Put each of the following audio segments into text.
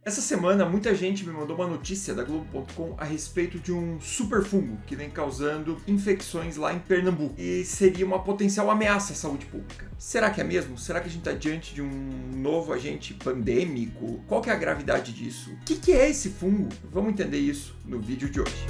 Essa semana, muita gente me mandou uma notícia da Globo.com a respeito de um superfungo que vem causando infecções lá em Pernambuco e seria uma potencial ameaça à saúde pública. Será que é mesmo? Será que a gente está diante de um novo agente pandêmico? Qual que é a gravidade disso? O que é esse fungo? Vamos entender isso no vídeo de hoje.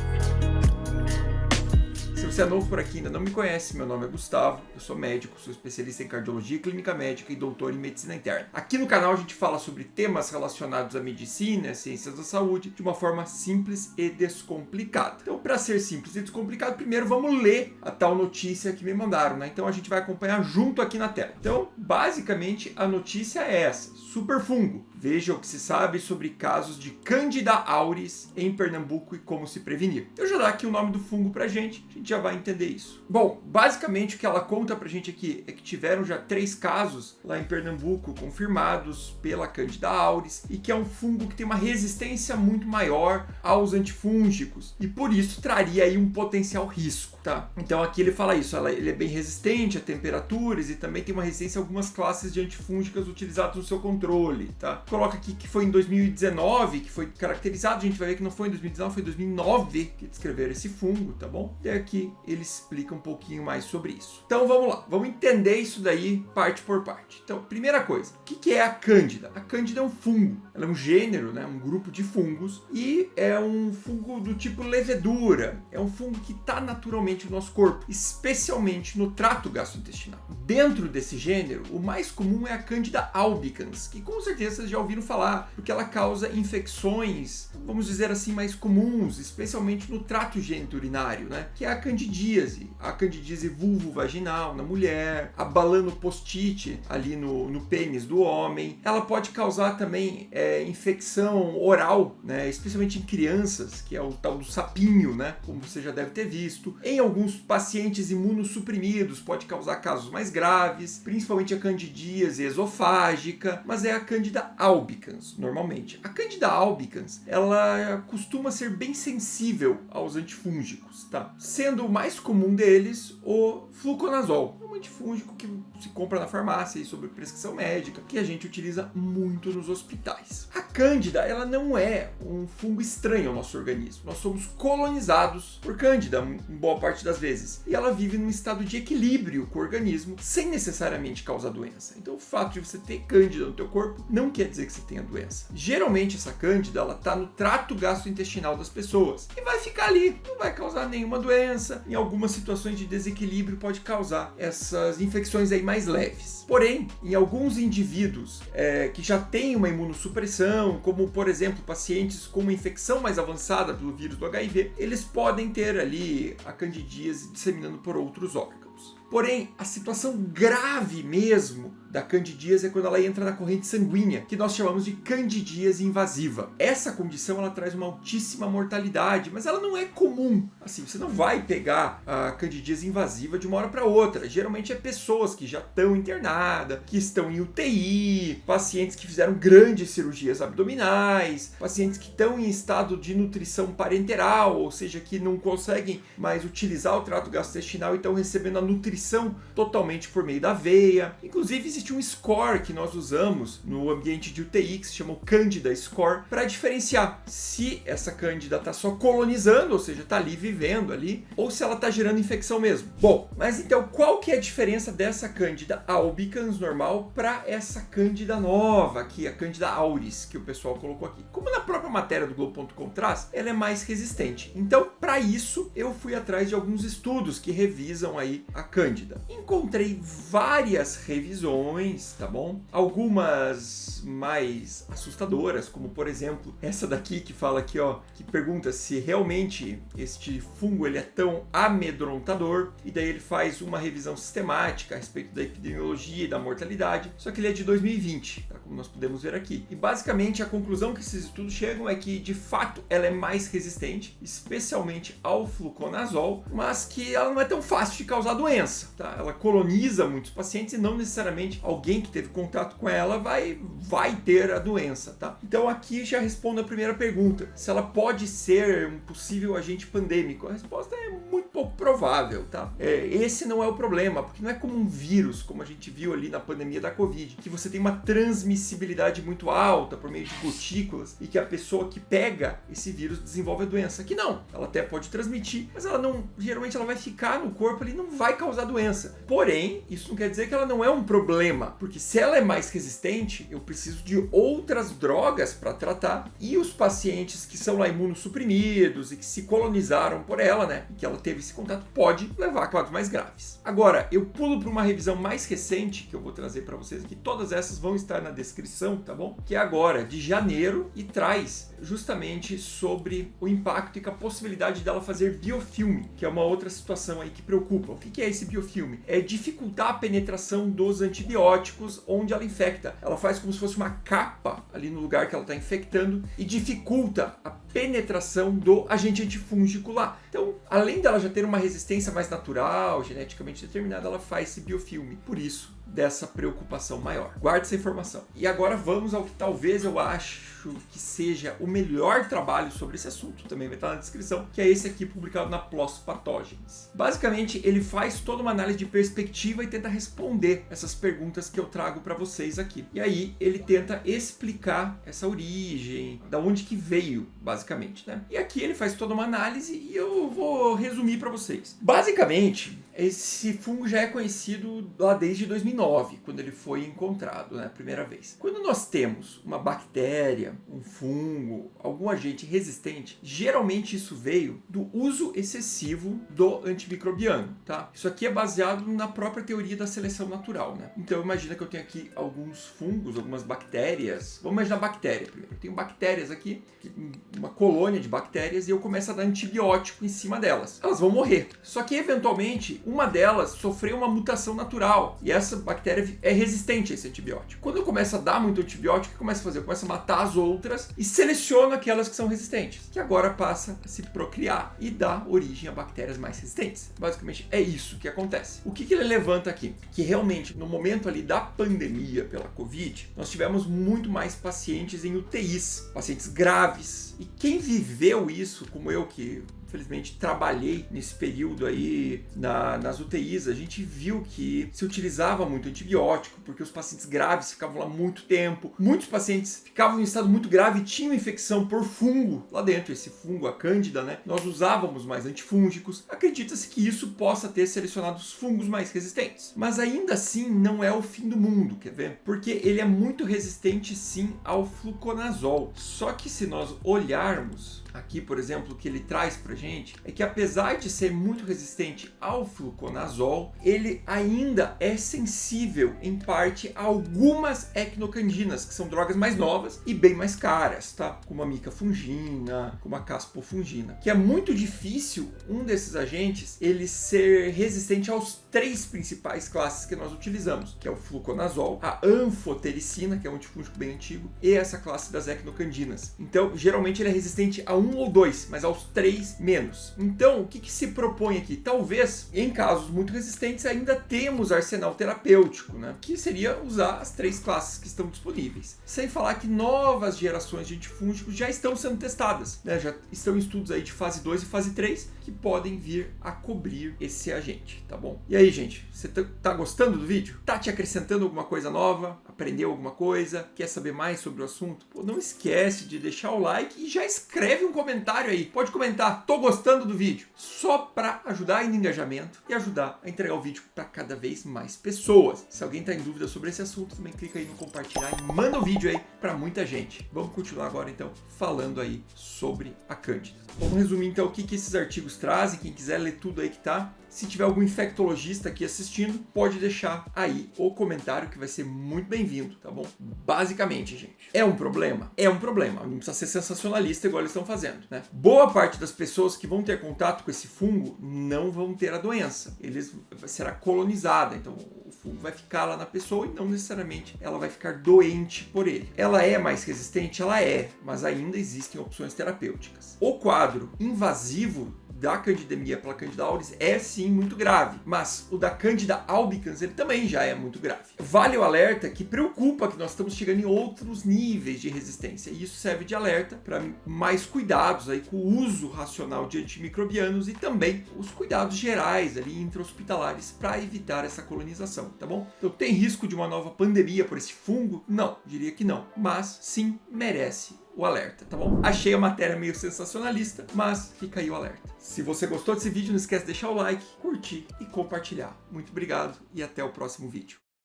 Se você é novo por aqui e ainda não me conhece, meu nome é Gustavo, eu sou médico, sou especialista em cardiologia, clínica médica e doutor em medicina interna. Aqui no canal a gente fala sobre temas relacionados à medicina, ciências da saúde, de uma forma simples e descomplicada. Então, para ser simples e descomplicado, primeiro vamos ler a tal notícia que me mandaram, né? Então a gente vai acompanhar junto aqui na tela. Então, basicamente, a notícia é essa: superfungo. Veja o que se sabe sobre casos de Candida auris em Pernambuco e como se prevenir. Eu já dou aqui o nome do fungo pra gente, a gente já vai entender isso. Bom, basicamente o que ela conta pra gente aqui é que tiveram já 3 casos lá em Pernambuco confirmados pela Candida auris e que é um fungo que tem uma resistência muito maior aos antifúngicos e por isso traria aí um potencial risco, tá? Então aqui ele fala isso, ele é bem resistente a temperaturas e também tem uma resistência a algumas classes de antifúngicas utilizadas no seu controle, tá? Coloca aqui que foi em 2019 que foi caracterizado, a gente vai ver que não foi em 2019, foi em 2009 que descreveram esse fungo, tá bom? E aqui ele explica um pouquinho mais sobre isso. Então vamos lá, vamos entender isso daí parte por parte. Então, primeira coisa, o que é a Cândida? A Cândida é um fungo, ela é um gênero, né, um grupo de fungos e é um fungo do tipo levedura, é um fungo que está naturalmente no nosso corpo, especialmente no trato gastrointestinal. Dentro desse gênero, o mais comum é a Candida albicans, que com certeza vocês já ouviram falar, porque ela causa infecções, vamos dizer assim, mais comuns, especialmente no trato geniturinário, né? Que é a candidíase vulvovaginal na mulher, a balanopostite ali no pênis do homem. Ela pode causar também infecção oral, né? Especialmente em crianças, que é o tal do sapinho, né? Como você já deve ter visto. Em alguns pacientes imunossuprimidos pode causar casos mais graves, principalmente a candidíase esofágica, mas é a Candida albicans, normalmente. A Candida albicans, ela costuma ser bem sensível aos antifúngicos, tá? Sendo o mais comum deles o fluconazol, um antifúngico que se compra na farmácia e sob prescrição médica, que a gente utiliza muito nos hospitais. A Cândida, ela não é um fungo estranho ao nosso organismo. Nós somos colonizados por Cândida, em boa parte das vezes, e ela vive num estado de equilíbrio com o organismo, sem necessariamente causar doença. Então, o fato de você ter Cândida no teu corpo não quer dizer que você tenha doença. Geralmente, essa Cândida, ela tá no trato gastrointestinal das pessoas e vai ficar ali, não vai causar nenhuma doença. Em algumas situações de desequilíbrio pode causar essas infecções aí mais leves. Porém, em alguns indivíduos que já têm uma imunossupressão, como por exemplo pacientes com uma infecção mais avançada pelo vírus do HIV, eles podem ter ali a candidíase disseminando por outros órgãos. Porém, a situação grave mesmo da candidíase é quando ela entra na corrente sanguínea, que nós chamamos de candidíase invasiva. Essa condição ela traz uma altíssima mortalidade, mas ela não é comum. Assim, você não vai pegar a candidíase invasiva de uma hora para outra. Geralmente é pessoas que já estão internadas, que estão em UTI, pacientes que fizeram grandes cirurgias abdominais, pacientes que estão em estado de nutrição parenteral, ou seja, que não conseguem mais utilizar o trato gastrointestinal e estão recebendo a nutrição totalmente por meio da veia. Inclusive existe um score que nós usamos no ambiente de UTI que se chama o Candida Score para diferenciar se essa Candida está só colonizando, ou seja, está ali vivendo ali, ou se ela está gerando infecção mesmo. Bom, mas então qual que é a diferença dessa Candida albicans normal para essa Candida nova aqui, a Candida auris, que o pessoal colocou aqui? Como na própria matéria do Globo.com traz, ela é mais resistente. Então, para isso, eu fui atrás de alguns estudos que revisam aí a Cândida. Encontrei várias revisões, tá bom? Algumas mais assustadoras, como por exemplo, essa daqui que fala aqui, ó, que pergunta se realmente este fungo ele é tão amedrontador, e daí ele faz uma revisão sistemática a respeito da epidemiologia e da mortalidade, só que ele é de 2020, tá? Como nós podemos ver aqui. E basicamente a conclusão que esses estudos chegam é que de fato ela é mais resistente, especialmente ao fluconazol, mas que ela não é tão fácil de causar doença, tá? Ela coloniza muitos pacientes e não necessariamente alguém que teve contato com ela vai ter a doença, tá? Então aqui já respondo a primeira pergunta, se ela pode ser um possível agente pandêmico. A resposta é muito pouco provável, tá? Esse não é o problema, porque não é como um vírus, como a gente viu ali na pandemia da Covid, que você tem uma transmissibilidade muito alta por meio de gotículas e que a pessoa que pega esse vírus desenvolve a doença. Aqui não, ela até pode transmitir, mas ela não, geralmente ela vai ficar no corpo e não vai causar doença. Porém, isso não quer dizer que ela não é um problema, porque se ela é mais resistente, eu preciso de outras drogas para tratar, e os pacientes que são lá imunossuprimidos e que se colonizaram por ela, né, e que ela teve esse contato, pode levar a quadros mais graves. Agora, eu pulo para uma revisão mais recente que eu vou trazer para vocês aqui, todas essas vão estar na descrição, tá bom? Que é agora de janeiro e traz justamente sobre o impacto e com a possibilidade dela fazer biofilme, que é uma outra situação aí que preocupa. O que é esse biofilme? É dificultar a penetração dos antibióticos onde ela infecta. Ela faz como se fosse uma capa ali no lugar que ela está infectando e dificulta a penetração do agente antifúngico lá. Então, além dela já ter uma resistência mais natural, geneticamente determinada, ela faz esse biofilme. Por isso, dessa preocupação maior. Guarde essa informação. E agora vamos ao que talvez eu acho que seja o melhor trabalho sobre esse assunto, também vai estar na descrição, que é esse aqui publicado na PLOS Pathogens. Basicamente, ele faz toda uma análise de perspectiva e tenta responder essas perguntas que eu trago para vocês aqui. E aí, ele tenta explicar essa origem, da onde que veio, basicamente, né? E aqui ele faz toda uma análise e eu vou resumir para vocês. Basicamente, esse fungo já é conhecido lá desde 2009, quando ele foi encontrado, né, a primeira vez. Quando nós temos uma bactéria, um fungo, algum agente resistente, geralmente isso veio do uso excessivo do antimicrobiano, tá? Isso aqui é baseado na própria teoria da seleção natural, né? Então imagina que eu tenho aqui alguns fungos, algumas bactérias. Vamos imaginar bactéria primeiro. Eu tenho bactérias aqui, uma colônia de bactérias, e eu começo a dar antibiótico em cima delas. Elas vão morrer. Só que eventualmente uma delas sofreu uma mutação natural e essa bactéria é resistente a esse antibiótico. Quando eu começo a dar muito antibiótico, o que eu começo a fazer? Eu começo a matar as outras e seleciono aquelas que são resistentes, que agora passa a se procriar e dá origem a bactérias mais resistentes. Basicamente é isso que acontece. O que ele levanta aqui? Que realmente no momento ali da pandemia pela Covid, nós tivemos muito mais pacientes em UTIs, pacientes graves. E quem viveu isso, como eu que infelizmente trabalhei nesse período aí nas UTIs, a gente viu que se utilizava muito antibiótico, porque os pacientes graves ficavam lá muito tempo. Muitos pacientes ficavam em estado muito grave e tinham infecção por fungo lá dentro. Esse fungo, a cândida, né? Nós usávamos mais antifúngicos. Acredita-se que isso possa ter selecionado os fungos mais resistentes. Mas ainda assim não é o fim do mundo, quer ver? Porque ele é muito resistente sim ao fluconazol. Só que se nós olharmos aqui, por exemplo, o que ele traz pra gente é que apesar de ser muito resistente ao fluconazol, ele ainda é sensível em parte a algumas ecnocandinas, que são drogas mais novas e bem mais caras, tá? Como a micafungina, como a caspofungina, que é muito difícil um desses agentes ele ser resistente aos 3 principais classes que nós utilizamos, que é o fluconazol, a anfotericina, que é um antifúngico bem antigo, e essa classe das ecnocandinas. Então, geralmente ele é resistente a 1 ou 2, mas aos 3 menos. Então, o que se propõe aqui? Talvez, em casos muito resistentes, ainda temos arsenal terapêutico, né? Que seria usar as 3 classes que estão disponíveis. Sem falar que novas gerações de antifúngicos já estão sendo testadas, né? Já estão em estudos aí de fase 2 e fase 3 que podem vir a cobrir esse agente, tá bom? E aí, gente, você tá gostando do vídeo? Tá te acrescentando alguma coisa nova? Aprendeu alguma coisa? Quer saber mais sobre o assunto? Pô, não esquece de deixar o like e já escreve um comentário aí. Pode comentar, tô gostando do vídeo. Só para ajudar aí no engajamento e ajudar a entregar o vídeo para cada vez mais pessoas. Se alguém tá em dúvida sobre esse assunto, também clica aí no compartilhar e manda o vídeo aí para muita gente. Vamos continuar agora então falando aí sobre a Cândida. Vamos resumir então o que esses artigos trazem. Quem quiser ler tudo aí que tá. Se tiver algum infectologista aqui assistindo, pode deixar aí o comentário que vai ser muito bem-vindo, tá bom? Basicamente, gente, é um problema? É um problema. Não precisa ser sensacionalista igual eles estão fazendo, né? Boa parte das pessoas que vão ter contato com esse fungo não vão ter a doença. Será colonizada, então o fungo vai ficar lá na pessoa e não necessariamente ela vai ficar doente por ele. Ela é mais resistente? Ela é, mas ainda existem opções terapêuticas. O quadro invasivo da candidemia pela Candida auris é sim muito grave, mas o da Candida albicans ele também já é muito grave. Vale o alerta que preocupa que nós estamos chegando em outros níveis de resistência, e isso serve de alerta para mais cuidados aí com o uso racional de antimicrobianos e também os cuidados gerais ali intra-hospitalares para evitar essa colonização, tá bom? Então tem risco de uma nova pandemia por esse fungo? Não, diria que não, mas sim merece o alerta, tá bom? Achei a matéria meio sensacionalista, mas fica aí o alerta. Se você gostou desse vídeo, não esquece de deixar o like, curtir e compartilhar. Muito obrigado e até o próximo vídeo.